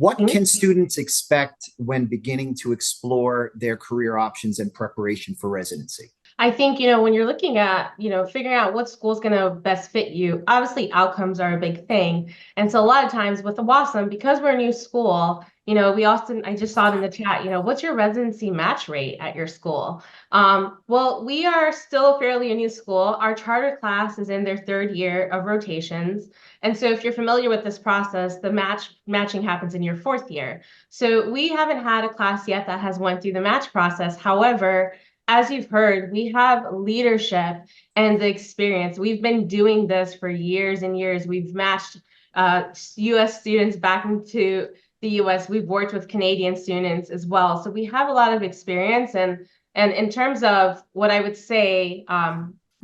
What can students expect when beginning to explore their career options in preparation for residency? I think, when you're looking at, figuring out what school is going to best fit you, obviously outcomes are a big thing. And so a lot of times with the WAUSM, because we're a new school, I just saw it in the chat, what's your residency match rate at your school? Well, we are still fairly a new school. Our charter class is in their third year of rotations. And so if you're familiar with this process, the matching happens in your fourth year. So we haven't had a class yet that has went through the match process. However, as you've heard, we have leadership and the experience. We've been doing this for years and years. We've matched U.S. students back into the U.S. We've worked with Canadian students as well. So we have a lot of experience. And in terms of what I would say,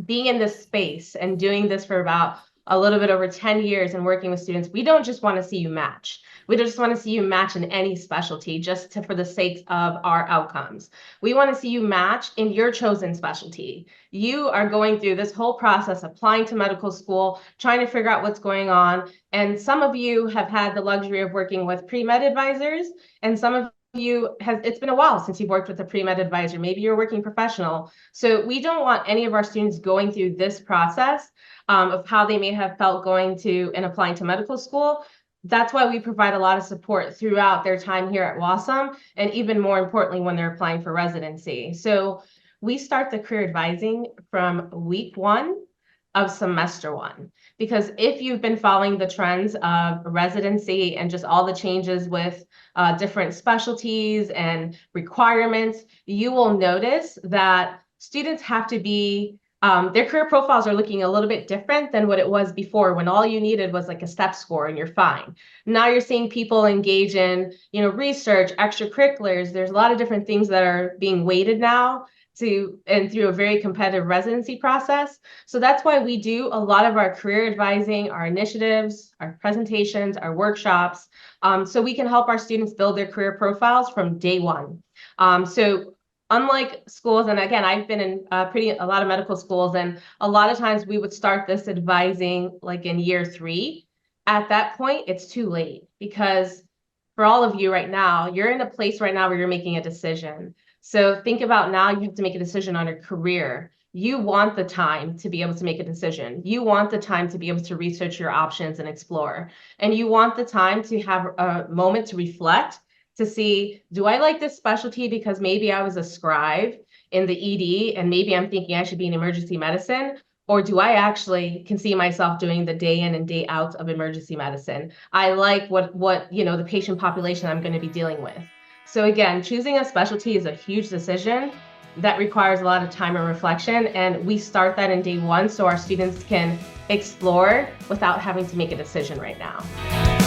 being in this space and doing this for about a little bit over 10 years and working with students, we don't just want to see you match. We just want to see you match in any specialty for the sake of our outcomes. We want to see you match in your chosen specialty. You are going through this whole process, applying to medical school, trying to figure out what's going on. And some of you have had the luxury of working with pre-med advisors, and some of it's been a while since you've worked with a pre-med advisor. Maybe you're a working professional. So we don't want any of our students going through this process of how they may have felt going to and applying to medical school. That's why we provide a lot of support throughout their time here at WAUSM, and even more importantly, when they're applying for residency. So we start the career advising from week 1 of semester 1, because if you've been following the trends of residency and just all the changes with different specialties and requirements, you will notice that students have to be their career profiles are looking a little bit different than what it was before, when all you needed was like a step score and you're fine. Now you're seeing people engage in, research, extracurriculars. There's a lot of different things that are being weighted now through a very competitive residency process. So that's why we do a lot of our career advising, our initiatives, our presentations, our workshops, so we can help our students build their career profiles from day 1. So unlike schools, and again, I've been in a lot of medical schools, and a lot of times we would start this advising like in year 3. At that point, it's too late, because for all of you right now, you're in a place right now where you're making a decision. So think about now, you have to make a decision on your career. You want the time to be able to make a decision. You want the time to be able to research your options and explore. And you want the time to have a moment to reflect, to see, do I like this specialty because maybe I was a scribe in the ED and maybe I'm thinking I should be in emergency medicine? Or do I actually can see myself doing the day in and day out of emergency medicine? I like what the patient population I'm going to be dealing with. So again, choosing a specialty is a huge decision that requires a lot of time and reflection. And we start that in day 1 so our students can explore without having to make a decision right now.